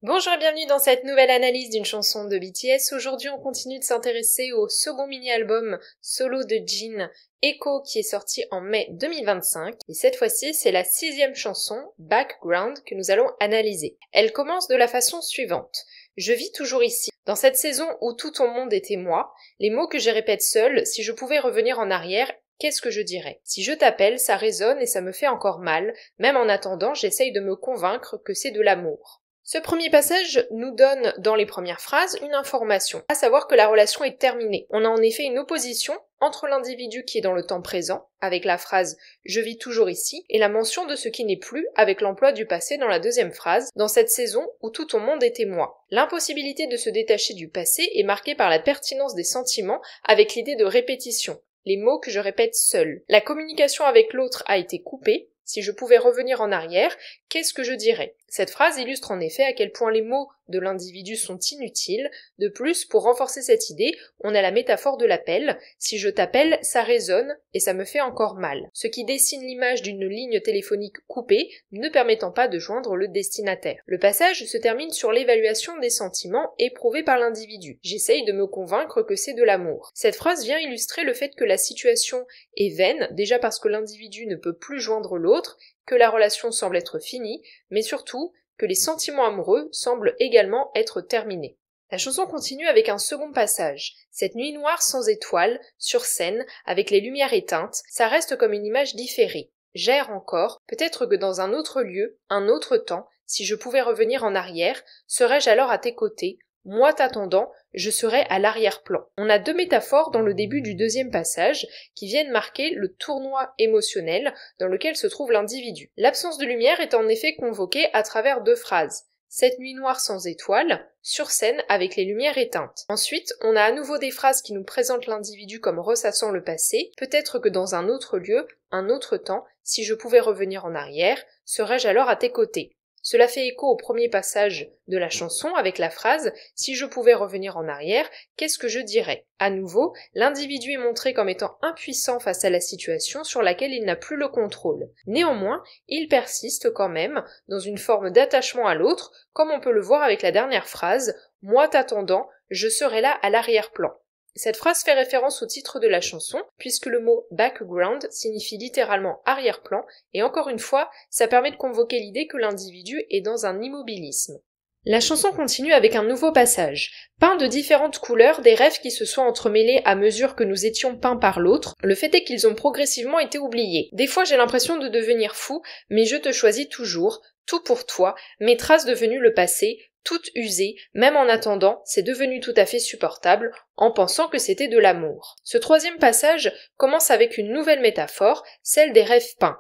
Bonjour et bienvenue dans cette nouvelle analyse d'une chanson de BTS. Aujourd'hui, on continue de s'intéresser au second mini-album solo de Jin, Echo, qui est sorti en mai 2025. Et cette fois-ci, c'est la 6e chanson, Background, que nous allons analyser. Elle commence de la façon suivante. Je vis toujours ici. Dans cette saison où tout ton monde était moi, les mots que je répète seul, si je pouvais revenir en arrière, qu'est-ce que je dirais? Si je t'appelle, ça résonne et ça me fait encore mal. Même en attendant, j'essaye de me convaincre que c'est de l'amour. Ce premier passage nous donne, dans les premières phrases, une information, à savoir que la relation est terminée. On a en effet une opposition entre l'individu qui est dans le temps présent, avec la phrase « je vis toujours ici », et la mention de ce qui n'est plus, avec l'emploi du passé dans la deuxième phrase, dans cette saison où tout ton monde était moi. L'impossibilité de se détacher du passé est marquée par la pertinence des sentiments, avec l'idée de répétition, les mots que je répète seul. La communication avec l'autre a été coupée. Si je pouvais revenir en arrière, qu'est-ce que je dirais? Cette phrase illustre en effet à quel point les mots de l'individu sont inutiles. De plus, pour renforcer cette idée, on a la métaphore de l'appel. Si je t'appelle, ça résonne et ça me fait encore mal. Ce qui dessine l'image d'une ligne téléphonique coupée, ne permettant pas de joindre le destinataire. Le passage se termine sur l'évaluation des sentiments éprouvés par l'individu. J'essaye de me convaincre que c'est de l'amour. Cette phrase vient illustrer le fait que la situation est vaine, déjà parce que l'individu ne peut plus joindre l'autre, que la relation semble être finie, mais surtout que les sentiments amoureux semblent également être terminés. La chanson continue avec un second passage. Cette nuit noire sans étoiles, sur scène, avec les lumières éteintes, ça reste comme une image différée. J'erre encore, peut-être que dans un autre lieu, un autre temps, si je pouvais revenir en arrière, serais-je alors à tes côtés, moi t'attendant, je serais à l'arrière-plan. On a deux métaphores dans le début du deuxième passage qui viennent marquer le tournoi émotionnel dans lequel se trouve l'individu. L'absence de lumière est en effet convoquée à travers deux phrases. Cette nuit noire sans étoiles, sur scène avec les lumières éteintes. Ensuite, on a à nouveau des phrases qui nous présentent l'individu comme ressassant le passé, peut-être que dans un autre lieu, un autre temps, si je pouvais revenir en arrière, serais-je alors à tes côtés. Cela fait écho au premier passage de la chanson avec la phrase « Si je pouvais revenir en arrière, qu'est-ce que je dirais ?» À nouveau, l'individu est montré comme étant impuissant face à la situation sur laquelle il n'a plus le contrôle. Néanmoins, il persiste quand même dans une forme d'attachement à l'autre, comme on peut le voir avec la dernière phrase « Moi t'attendant, je serai là à l'arrière-plan ». Cette phrase fait référence au titre de la chanson, puisque le mot background signifie littéralement arrière-plan, et encore une fois, ça permet de convoquer l'idée que l'individu est dans un immobilisme. La chanson continue avec un nouveau passage. Peints de différentes couleurs, des rêves qui se sont entremêlés à mesure que nous étions peints par l'autre, le fait est qu'ils ont progressivement été oubliés. Des fois j'ai l'impression de devenir fou, mais je te choisis toujours, tout pour toi, mes traces devenues le passé, toutes usées, même en attendant, c'est devenu tout à fait supportable, en pensant que c'était de l'amour. Ce troisième passage commence avec une nouvelle métaphore, celle des rêves peints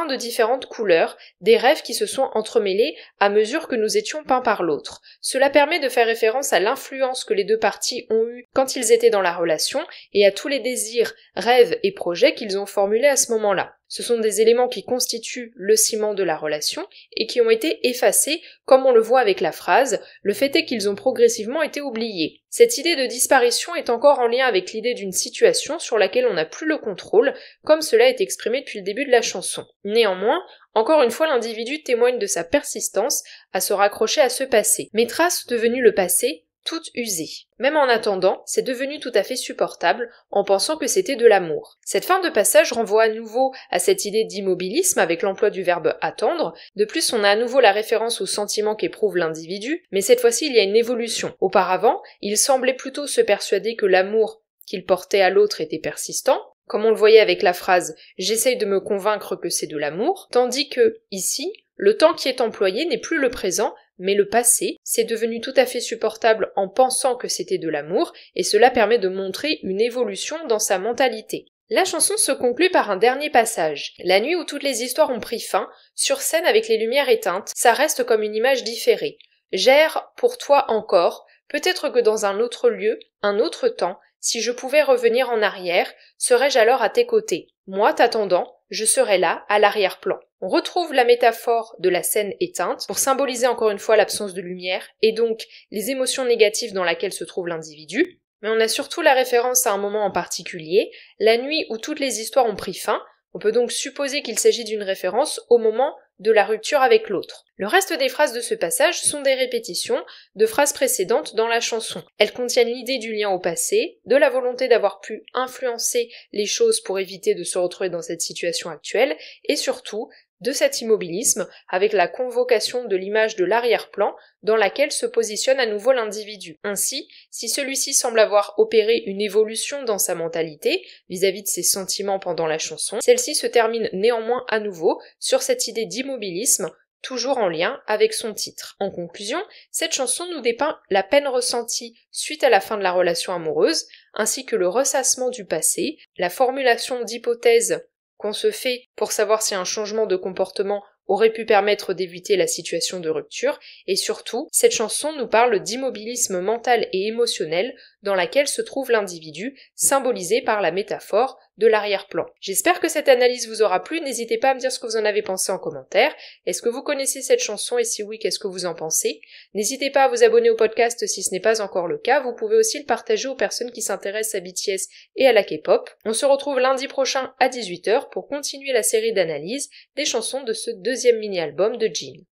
de différentes couleurs, des rêves qui se sont entremêlés à mesure que nous étions peints par l'autre. Cela permet de faire référence à l'influence que les deux parties ont eue quand ils étaient dans la relation et à tous les désirs, rêves et projets qu'ils ont formulés à ce moment-là. Ce sont des éléments qui constituent le ciment de la relation et qui ont été effacés, comme on le voit avec la phrase « le fait est qu'ils ont progressivement été oubliés ». Cette idée de disparition est encore en lien avec l'idée d'une situation sur laquelle on n'a plus le contrôle, comme cela est exprimé depuis le début de la chanson. Néanmoins, encore une fois, l'individu témoigne de sa persistance à se raccrocher à ce passé. Mes traces devenues le passé, toutes usées. Même en attendant, c'est devenu tout à fait supportable en pensant que c'était de l'amour. Cette fin de passage renvoie à nouveau à cette idée d'immobilisme avec l'emploi du verbe attendre. De plus, on a à nouveau la référence au sentiment qu'éprouve l'individu, mais cette fois-ci il y a une évolution. Auparavant, il semblait plutôt se persuader que l'amour qu'il portait à l'autre était persistant, comme on le voyait avec la phrase « j'essaye de me convaincre que c'est de l'amour », tandis que, ici, le temps qui est employé n'est plus le présent, mais le passé, c'est devenu tout à fait supportable en pensant que c'était de l'amour, et cela permet de montrer une évolution dans sa mentalité. La chanson se conclut par un dernier passage. La nuit où toutes les histoires ont pris fin, sur scène avec les lumières éteintes, ça reste comme une image différée. J'erre pour toi encore, peut-être que dans un autre lieu, un autre temps, si je pouvais revenir en arrière, serais-je alors à tes côtés. Moi t'attendant, je serais là, à l'arrière-plan. On retrouve la métaphore de la scène éteinte pour symboliser encore une fois l'absence de lumière et donc les émotions négatives dans lesquelles se trouve l'individu. Mais on a surtout la référence à un moment en particulier, la nuit où toutes les histoires ont pris fin. On peut donc supposer qu'il s'agit d'une référence au moment de la rupture avec l'autre. Le reste des phrases de ce passage sont des répétitions de phrases précédentes dans la chanson. Elles contiennent l'idée du lien au passé, de la volonté d'avoir pu influencer les choses pour éviter de se retrouver dans cette situation actuelle, et surtout de cet immobilisme avec la convocation de l'image de l'arrière-plan dans laquelle se positionne à nouveau l'individu. Ainsi, si celui-ci semble avoir opéré une évolution dans sa mentalité vis-à-vis de ses sentiments pendant la chanson, celle-ci se termine néanmoins à nouveau sur cette idée d'immobilisme toujours en lien avec son titre. En conclusion, cette chanson nous dépeint la peine ressentie suite à la fin de la relation amoureuse, ainsi que le ressassement du passé, la formulation d'hypothèses qu'on se fait pour savoir si un changement de comportement aurait pu permettre d'éviter la situation de rupture, et surtout, cette chanson nous parle d'immobilisme mental et émotionnel dans laquelle se trouve l'individu, symbolisé par la métaphore de l'arrière-plan. J'espère que cette analyse vous aura plu, n'hésitez pas à me dire ce que vous en avez pensé en commentaire. Est-ce que vous connaissez cette chanson et si oui, qu'est-ce que vous en pensez? N'hésitez pas à vous abonner au podcast si ce n'est pas encore le cas, vous pouvez aussi le partager aux personnes qui s'intéressent à BTS et à la K-pop. On se retrouve lundi prochain à 18h pour continuer la série d'analyses des chansons de ce deuxième mini-album de Jin.